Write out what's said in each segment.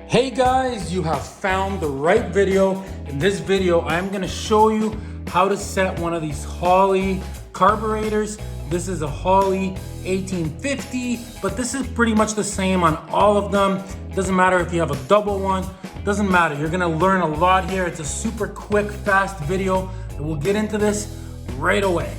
Hey guys, you have found the right video. In this video, I'm gonna show you how to set one of these Holley carburetors. This is a Holley 1850, but this is pretty much the same on all of them. Doesn't matter if you have a double one, doesn't matter. You're gonna learn a lot here. It's a super quick, fast video, and we'll get into this right away.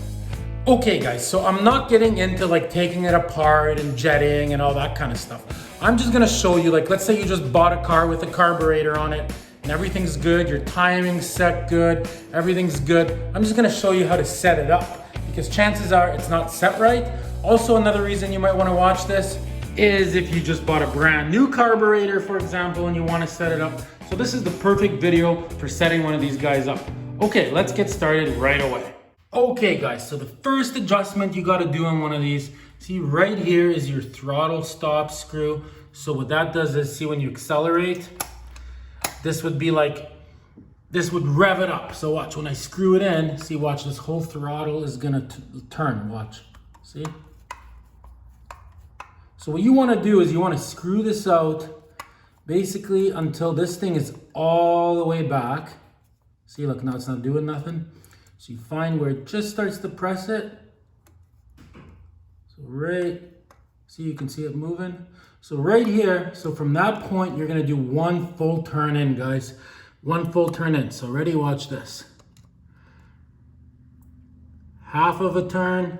Okay guys, so I'm not getting into like taking it apart and jetting and all that kind of stuff. I'm just gonna show you, like, let's say you just bought a car with a carburetor on it and everything's good, your timing's set good, everything's good. I'm just gonna show you how to set it up because chances are it's not set right. Also, another reason you might wanna watch this is if you just bought a brand new carburetor, for example, and you wanna set it up. So this is the perfect video for setting one of these guys up. Okay, let's get started right away. Okay guys, so the first adjustment you gotta do on one of these, see right here is your throttle stop screw. So what that does is, see when you accelerate, this would be like, this would rev it up. So watch, when I screw it in, see, watch, this whole throttle is gonna turn, watch, see? So what you wanna do is you wanna screw this out basically until this thing is all the way back. See, look, now it's not doing nothing. So you find where it just starts to press it. So right, see, you can see it moving. So right here, so from that point, you're gonna do one full turn in, guys. One full turn in. So ready, watch this. Half of a turn,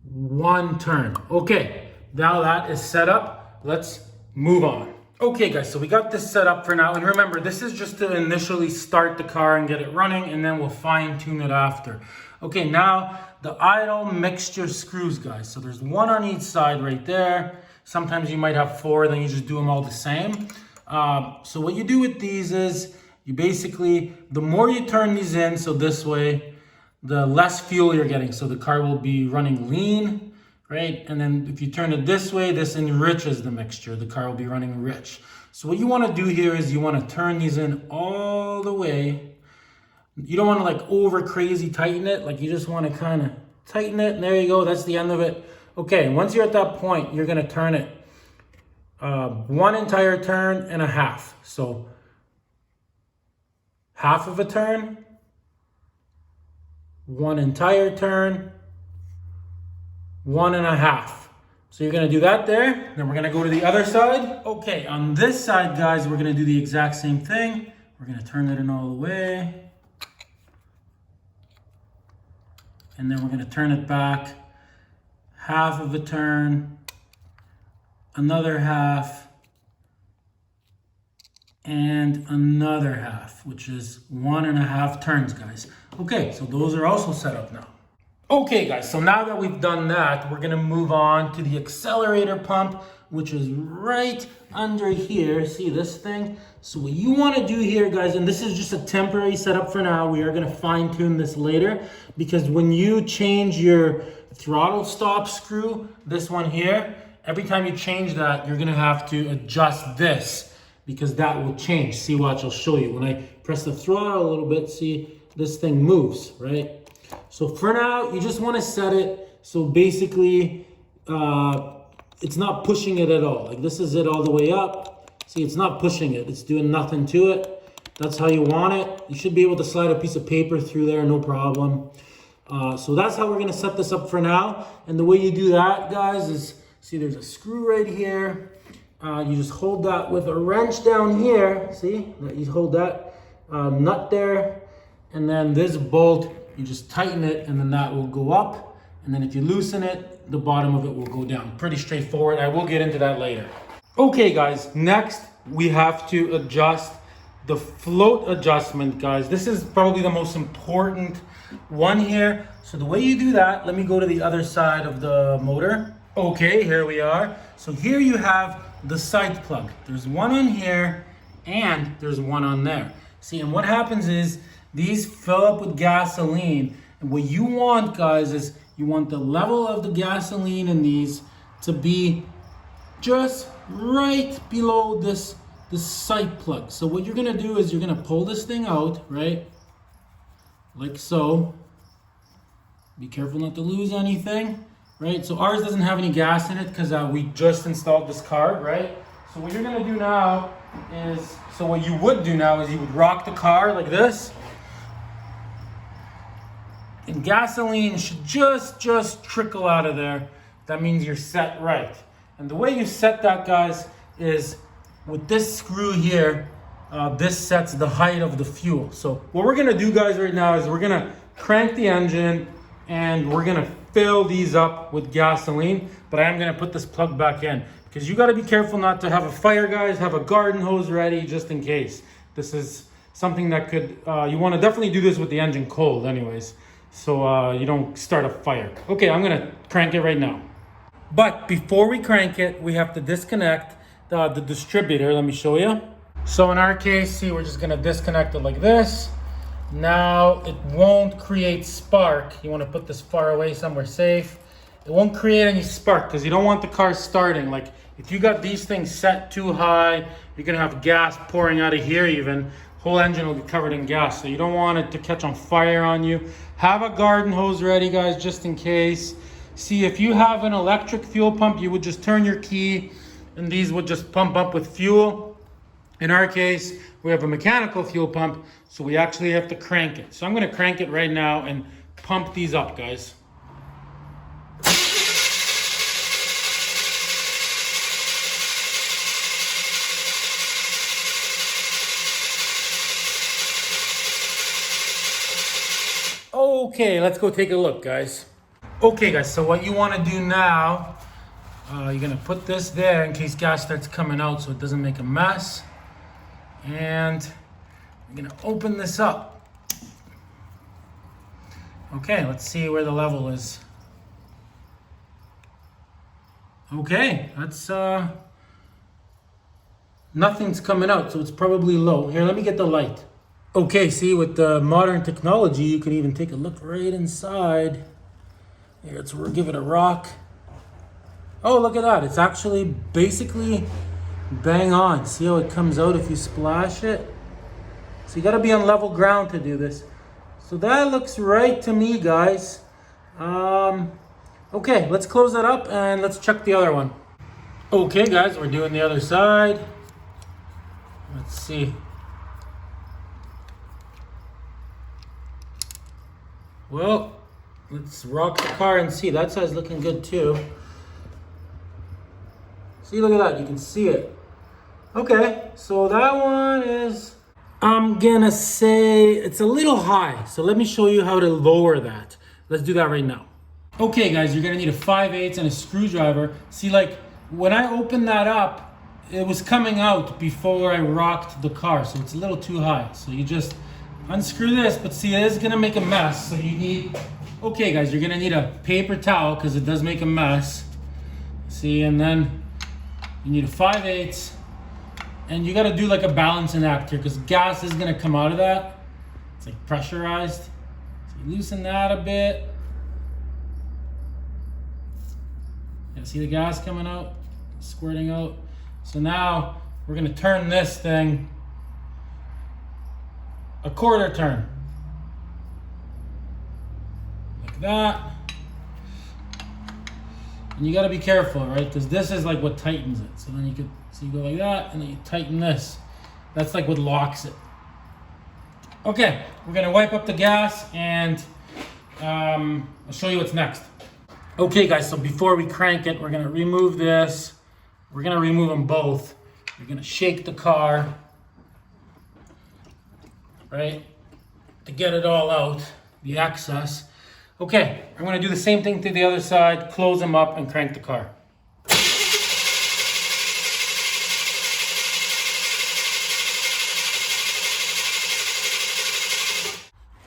one turn. Okay, now that is set up. Let's move on. Okay guys, so we got this set up for now, and remember, this is just to initially start the car and get it running, and then we'll fine tune it after. Okay, now the idle mixture screws, guys. So there's one on each side right there. Sometimes you might have four, then you just do them all the same. So what you do with these is, you basically, the more you turn these in, so this way, the less fuel you're getting. So the car will be running lean. Right? And then if you turn it this way, this enriches the mixture. The car will be running rich. So what you want to do here is you want to turn these in all the way. You don't want to like over crazy tighten it. Like you just want to kind of tighten it. And there you go. That's the end of it. Okay. And once you're at that point, you're going to turn it one entire turn and a half. So half of a turn, one entire turn, one and a half. So you're gonna do that there. Then we're gonna go to the other side. Okay, on this side, guys, we're gonna do the exact same thing. We're gonna turn it in all the way. And then we're gonna turn it back. Half of a turn, another half, and another half, which is 1.5 turns, guys. Okay, so those are also set up now. Okay guys, so now that we've done that, we're gonna move on to the accelerator pump, which is right under here. See this thing? So what you wanna do here, guys, and this is just a temporary setup for now, we are gonna fine tune this later, because when you change your throttle stop screw, this one here, every time you change that, you're gonna have to adjust this, because that will change. See, watch, I'll show you. When I press the throttle a little bit, see, this thing moves, right? So for now, you just want to set it so basically it's not pushing it at all. Like this is it all the way up. See, it's not pushing it. It's doing nothing to it. That's how you want it. You should be able to slide a piece of paper through there, no problem. So that's how we're going to set this up for now. And the way you do that, guys, is, see, there's a screw right here. You just hold that with a wrench down here. See, you hold that nut there. And then this bolt, you just tighten it, and then that will go up. And then if you loosen it, the bottom of it will go down. Pretty straightforward. I will get into that later. Okay, guys, next we have to adjust the float adjustment, guys. This is probably the most important one here. So the way you do that, let me go to the other side of the motor. Okay, here we are. So here you have the side plug. There's one on here, and there's one on there. See, and what happens is, these fill up with gasoline, and what you want, guys, is you want the level of the gasoline in these to be just right below this side plug. So what you're gonna do is you're gonna pull this thing out, right? Like so. Be careful not to lose anything, right? So ours doesn't have any gas in it because we just installed this carb, right? So what you're gonna do now is, so what you would do now is you would rock the car like this. And gasoline should just trickle out of there. That means you're set right. And the way you set that, guys, is with this screw here, this sets the height of the fuel. So what we're gonna do, guys, right now is we're gonna crank the engine and we're gonna fill these up with gasoline, but I am gonna put this plug back in because you gotta be careful not to have a fire, guys. Have a garden hose ready just in case. This is something that could, you wanna definitely do this with the engine cold anyways, so you don't start a fire. Okay, I'm gonna crank it right now. But before we crank it, we have to disconnect the distributor. Let me show you. So in our case, see, we're just gonna disconnect it like this. Now it won't create spark. You wanna put this far away somewhere safe. It won't create any spark because you don't want the car starting. Like if you got these things set too high, you're gonna have gas pouring out of here even. Whole engine will be covered in gas. So you don't want it to catch on fire on you. Have a garden hose ready, guys, just in case. See, if you have an electric fuel pump, you would just turn your key and these would just pump up with fuel. In our case, we have a mechanical fuel pump, so we actually have to crank it. So I'm gonna crank it right now and pump these up, guys. Okay, let's go take a look, guys. Okay, guys, so what you wanna do now, you're gonna put this there in case gas starts coming out so it doesn't make a mess. And I'm gonna open this up. Okay, let's see where the level is. Okay, that's nothing's coming out, so it's probably low. Here, let me get the light. Okay, see, with the modern technology, you can even take a look right inside. Here, let's give it a rock. Oh, look at that. It's actually basically bang on. See how it comes out if you splash it? So you gotta be on level ground to do this. So that looks right to me, guys. Okay, let's close that up and let's check the other one. Okay, guys, we're doing the other side. Let's see. Well, let's rock the car and see. That side's looking good too. See, look at that, you can see it. Okay, so that one is, I'm gonna say it's a little high. So let me show you how to lower that. Let's do that right now. Okay, guys, you're gonna need a 5/8 and a screwdriver. See, like when I opened that up, it was coming out before I rocked the car. So it's a little too high. So you just unscrew this, but see, it is gonna make a mess. So you need, okay, guys, you're gonna need a paper towel because it does make a mess. See, and then you need a 5/8, and you gotta do like a balancing act here because gas is gonna come out of that. It's like pressurized. So you loosen that a bit. Yeah, see the gas coming out, squirting out. So now we're gonna turn this thing a quarter turn. Like that. And you gotta be careful, right? Because this is like what tightens it. So then you could, so you go like that, and then you tighten this. That's like what locks it. Okay, we're gonna wipe up the gas, and I'll show you what's next. Okay, guys, so before we crank it, we're gonna remove this. We're gonna remove them both. We're gonna shake the car, right? To get it all out, the excess. Okay, I'm gonna do the same thing to the other side, close them up and crank the car.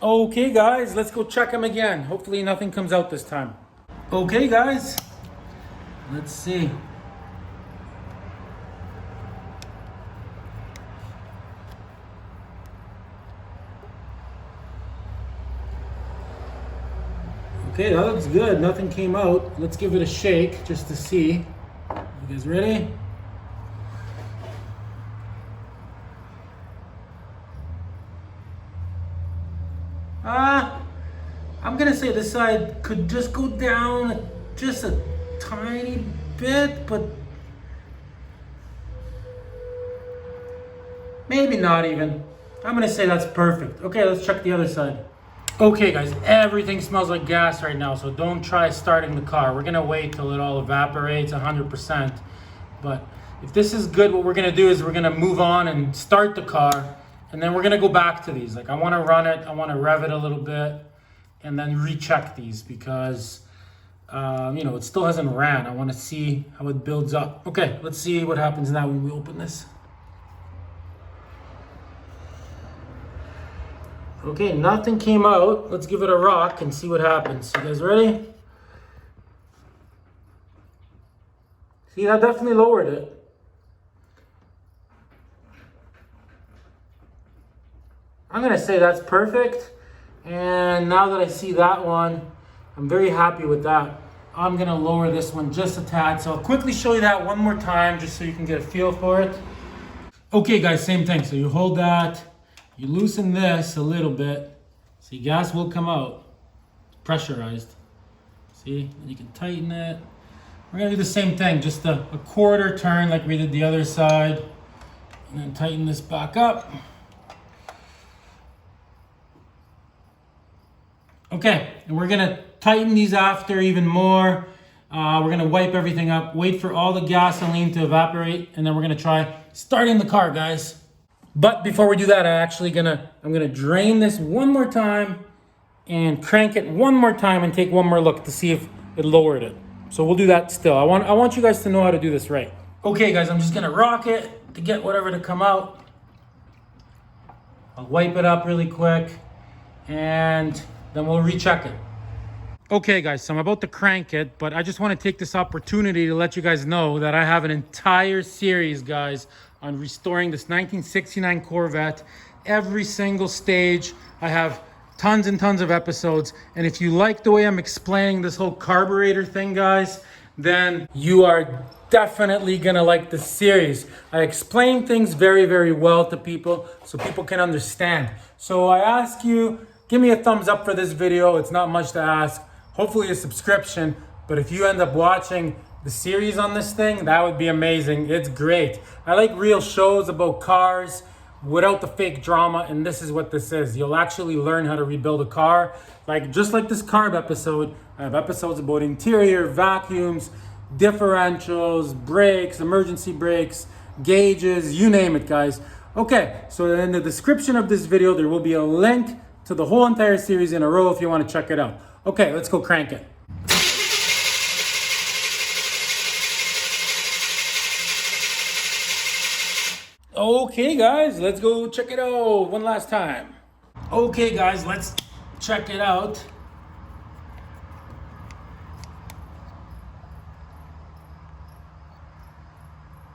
Okay, guys, let's go check them again. Hopefully nothing comes out this time. Okay, guys, let's see. Okay, that looks good. Nothing came out. Let's give it a shake just to see. You guys ready? I'm gonna say this side could just go down just a tiny bit, but Maybe not even. I'm gonna say that's perfect. Okay, let's check the other side. Okay guys, everything smells like gas right now, so don't try starting the car. We're gonna wait till it all evaporates 100%. But if this is good, what we're gonna do is we're gonna move on and start the car, and then we're gonna go back to these. Like, I wanna run it, I wanna rev it a little bit, and then recheck these because it still hasn't ran. I wanna see how it builds up. Okay, let's see what happens now when we open this. Okay, nothing came out. Let's give it a rock and see what happens. You guys ready? See, that definitely lowered it. I'm gonna say that's perfect. And now that I see that one, I'm very happy with that. I'm gonna lower this one just a tad. So I'll quickly show you that one more time just so you can get a feel for it. Okay guys, same thing. So you hold that, you loosen this a little bit. See, gas will come out, pressurized. See, and you can tighten it. We're gonna do the same thing, just a quarter turn like we did the other side. And then tighten this back up. Okay, and we're gonna tighten these after even more. We're gonna wipe everything up, wait for all the gasoline to evaporate, and then we're gonna try starting the car, guys. But before we do that, I'm gonna drain this one more time and crank it one more time and take one more look to see if it lowered it. So we'll do that still. I want you guys to know how to do this right. Okay guys, I'm just gonna rock it to get whatever to come out. I'll wipe it up really quick and then we'll recheck it. Okay guys, so I'm about to crank it, but I just want to take this opportunity to let you guys know that I have an entire series, guys, on restoring this 1969 Corvette. Every single stage. I have tons and tons of episodes, and if you like the way I'm explaining this whole carburetor thing, guys, then you are definitely gonna like this series. I explain things very, very well to people so people can understand. So I ask you, give me a thumbs up for this video. It's not much to ask. Hopefully a subscription, but if you end up watching the series on this thing, that would be amazing. It's great. I like real shows about cars without the fake drama, and this is what this is. You'll actually learn how to rebuild a car. Just like this carb episode, I have episodes about interior, vacuums, differentials, brakes, emergency brakes, gauges, you name it, guys. Okay, so in the description of this video, there will be a link to the whole entire series in a row if you want to check it out. Okay, let's go crank it. Okay guys, let's go check it out one last time. Okay guys, let's check it out.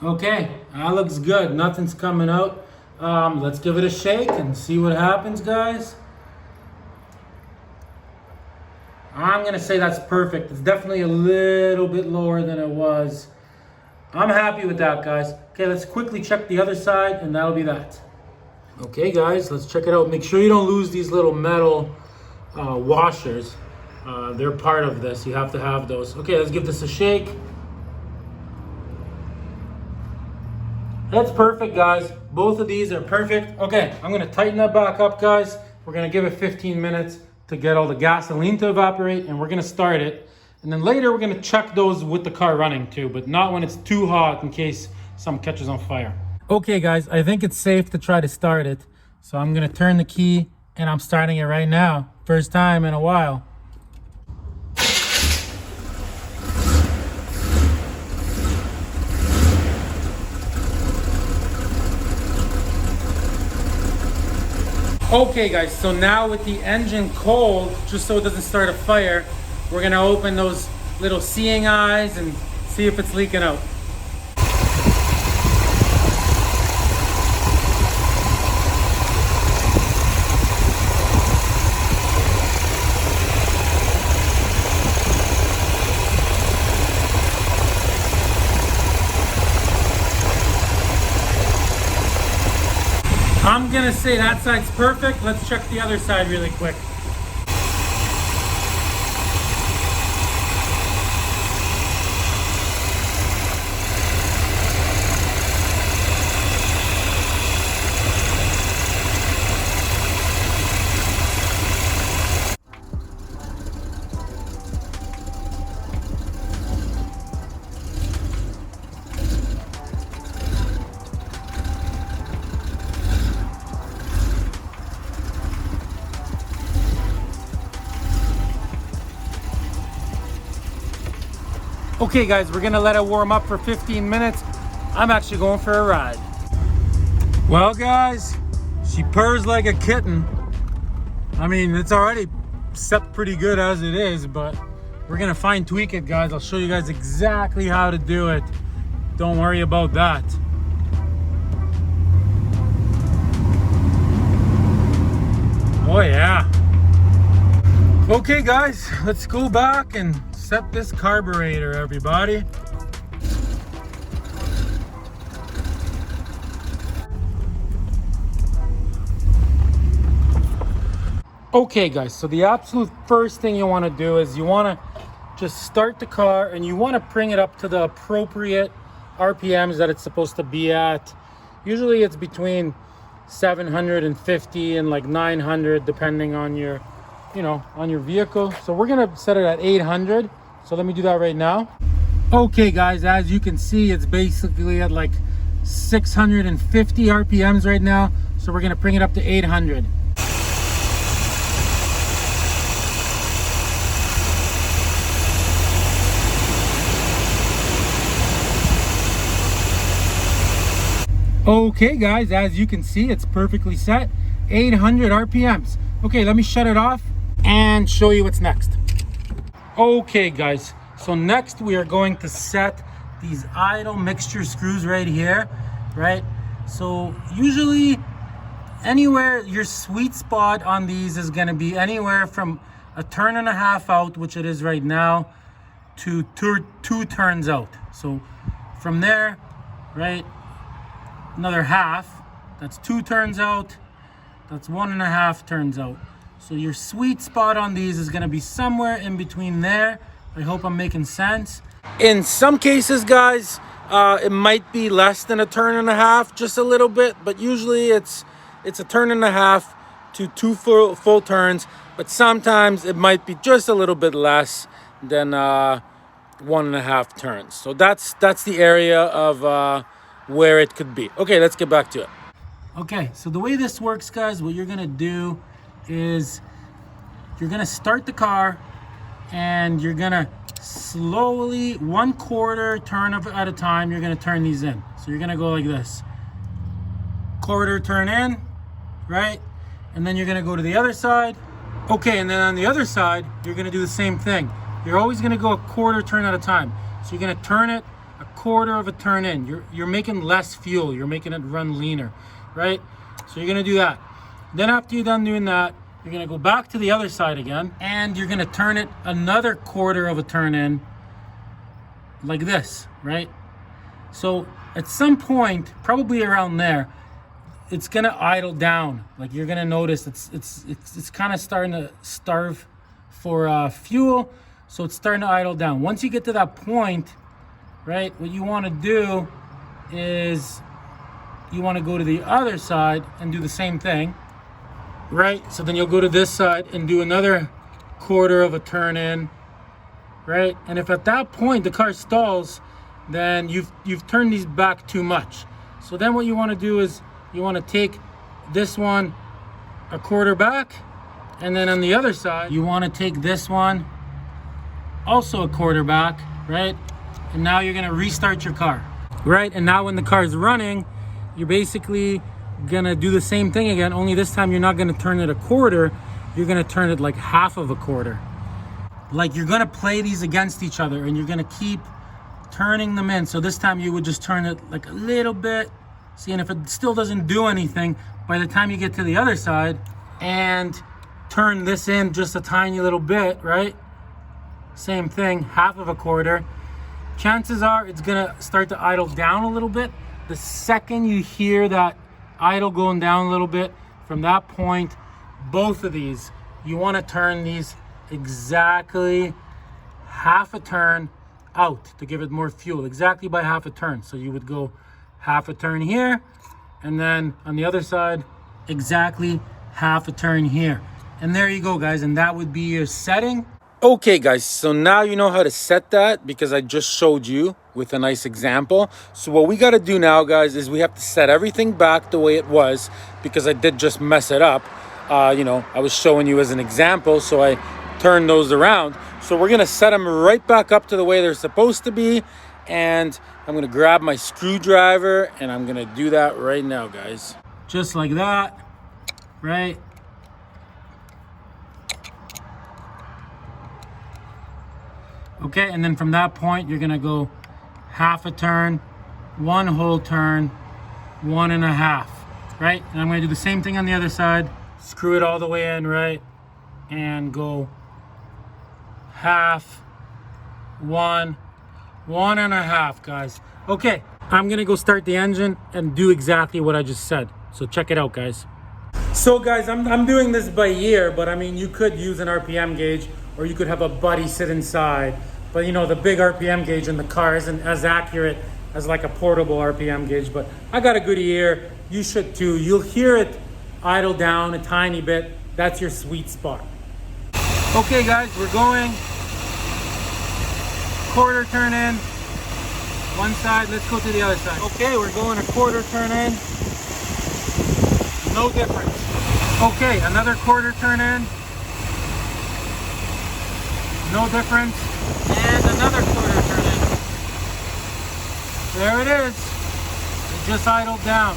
Okay, that looks good. Nothing's coming out. Let's give it a shake and see what happens, guys. I'm gonna say that's perfect. It's definitely a little bit lower than it was. I'm happy with that, guys. Okay, let's quickly check the other side, and that'll be that. Okay, guys, let's check it out. Make sure you don't lose these little metal washers. They're part of this. You have to have those. Okay, let's give this a shake. That's perfect, guys. Both of these are perfect. Okay, I'm gonna tighten that back up, guys. We're gonna give it 15 minutes to get all the gasoline to evaporate, and we're gonna start it. And then later we're gonna check those with the car running too, but not when it's too hot in case something catches on fire. Okay guys, I think it's safe to try to start it. So I'm gonna turn the key and I'm starting it right now. First time in a while. Okay guys, so now with the engine cold, just so it doesn't start a fire, we're gonna open those little seeing eyes and see if it's leaking out. I'm gonna say that side's perfect. Let's check the other side really quick. Okay guys, we're gonna let it warm up for 15 minutes. I'm actually going for a ride. Well guys, she purrs like a kitten. I mean, it's already set pretty good as it is, but we're gonna fine tweak it, guys. I'll show you guys exactly how to do it. Don't worry about that. Oh yeah. Okay guys, let's go back and set this carburetor, everybody. Okay guys, so the absolute first thing you want to do is you want to just start the car and you want to bring it up to the appropriate RPMs that it's supposed to be at. Usually it's between 750 and like 900 depending on your, on your vehicle. So we're gonna set it at 800. So let me do that right now. Okay guys, as you can see, it's basically at like 650 RPMs right now. So we're gonna bring it up to 800. Okay guys, as you can see, it's perfectly set, 800 RPMs. Okay, let me shut it off and show you what's next. Okay guys, so next we are going to set these idle mixture screws right here, right? So usually anywhere, your sweet spot on these is gonna be anywhere from a turn and a half out, which it is right now, to two turns out. So from there, right, another half, that's 2 turns out, that's 1.5 turns out. So your sweet spot on these is gonna be somewhere in between there. I hope I'm making sense. In some cases guys, it might be less than a turn and a half, just a little bit, but usually it's a turn and a half to 2 full turns, but sometimes it might be just a little bit less than 1.5 turns. So that's the area of where it could be. Okay, let's get back to it. Okay, so the way this works guys, what you're gonna do is you're gonna start the car and you're gonna slowly, 1/4 turn at a time, you're gonna turn these in. So you're gonna go like this, 1/4 turn in, right? And then you're gonna go to the other side. Okay, and then on the other side, you're gonna do the same thing. You're always gonna go 1/4 turn at a time. So you're gonna turn it 1/4 of a turn in. You're making less fuel. You're making it run leaner, right? So you're gonna do that. Then after you're done doing that, you're gonna go back to the other side again, and you're gonna turn it another 1/4 of a turn in, like this, right? So at some point, probably around there, it's gonna idle down. Like you're gonna notice it's kind of starting to starve for fuel, so it's starting to idle down. Once you get to that point, right, what you want to do is you want to go to the other side and do the same thing, right? So then you'll go to this side and do another 1/4 of a turn in, right? And if at that point the car stalls, then you've turned these back too much. So then what you want to do is you want to take this one 1/4 back, and then on the other side you want to take this one also 1/4 back, right? And now you're gonna restart your car, right? And now when the car is running, you're basically gonna do the same thing again, only this time you're not gonna turn it 1/4, you're gonna turn it like 1/2 of a 1/4. Like you're gonna play these against each other and you're gonna keep turning them in. So this time you would just turn it like a little bit. See, and if it still doesn't do anything, by the time you get to the other side and turn this in just a tiny little bit, right? Same thing, 1/2 of a 1/4. Chances are it's gonna start to idle down a little bit. The second you hear that idle going down a little bit, from that point, both of these, you wanna turn these exactly 1/2 a turn out to give it more fuel, exactly by 1/2 a turn. So you would go 1/2 a turn here, and then on the other side, exactly 1/2 a turn here. And there you go, guys, and that would be your setting. Okay guys, so now you know how to set that because I just showed you with a nice example. So what we got to do now guys is we have to set everything back the way it was because I did just mess it up. I was showing you as an example, so I turn those around. So we're gonna set them right back up to the way they're supposed to be. And I'm gonna grab my screwdriver and I'm gonna do that right now, guys. Just like that, right? Okay, and then from that point, you're gonna go half a turn, one whole turn, 1.5, right? And I'm gonna do the same thing on the other side. Screw it all the way in, right? And go half, 1.5, guys. Okay, I'm gonna go start the engine and do exactly what I just said. So check it out, guys. So guys, I'm doing this by ear, but I mean, you could use an RPM gauge or you could have a buddy sit inside. But you know, the big RPM gauge in the car isn't as accurate as like a portable RPM gauge, but I got a good ear. You should too. You'll hear it idle down a tiny bit. That's your sweet spot. Okay guys, we're going quarter turn in. One side, let's go to the other side. Okay, we're going a quarter turn in. No difference. Okay, another quarter turn in. No difference. And another quarter turn in. There it is. It just idled down.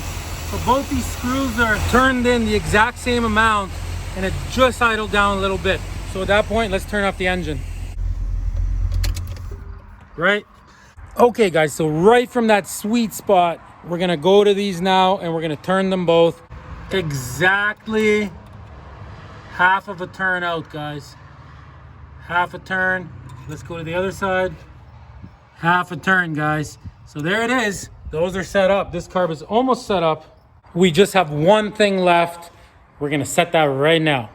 So both these screws are turned in the exact same amount and it just idled down a little bit. So at that point, let's turn off the engine. Right? Okay guys, so right from that sweet spot, we're gonna go to these now and we're gonna turn them both exactly half of a turn out, guys. Half a turn. Let's go to the other side. Half a turn, guys. So there it is. Those are set up. This carb is almost set up. We just have one thing left. We're gonna set that right now.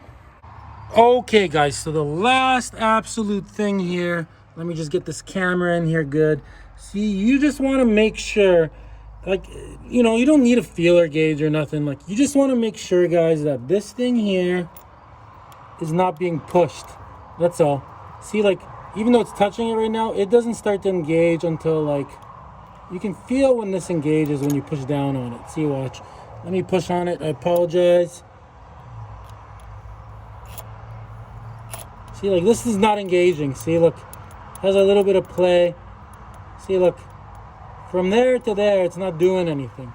Okay guys, so the last absolute thing here, let me just get this camera in here good. See, you just want to make sure, like, you know, you don't need a feeler gauge or nothing. Like, you just want to make sure, guys, that this thing here is not being pushed. That's all. See, like, even though it's touching it right now, it doesn't start to engage until, like, you can feel when this engages when you push down on it. See, watch. Let me push on it. I apologize. See, like, this is not engaging. See, look, has a little bit of play. See, look, from there to there, it's not doing anything.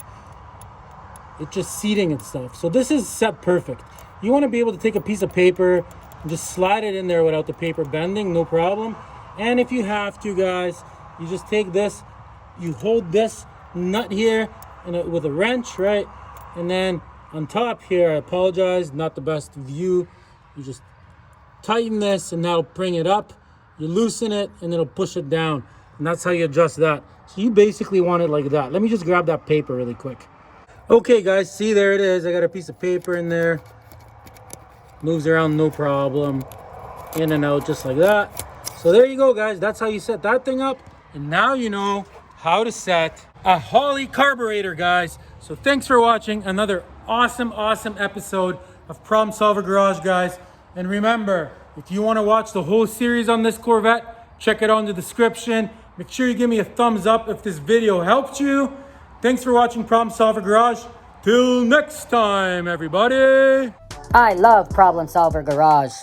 It's just seating itself. So this is set perfect. You want to be able to take a piece of paper and just slide it in there without the paper bending, no problem. And if you have to, guys, you just take this, you hold this nut here with a wrench, right? And then on top here, I apologize, not the best view. You just tighten this and that'll bring it up. You loosen it and it'll push it down. And that's how you adjust that. So you basically want it like that. Let me just grab that paper really quick. Okay guys, see, there it is. I got a piece of paper in there. Moves around no problem. In and out just like that. So there you go, guys. That's how you set that thing up. And now you know how to set a Holley carburetor, guys. So thanks for watching another awesome episode of Problem Solver Garage, guys. And remember, if you want to watch the whole series on this Corvette, check it out in the description. Make sure you give me a thumbs up if this video helped you. Thanks for watching Problem Solver Garage. Till next time, everybody. I love Problem Solver Garage.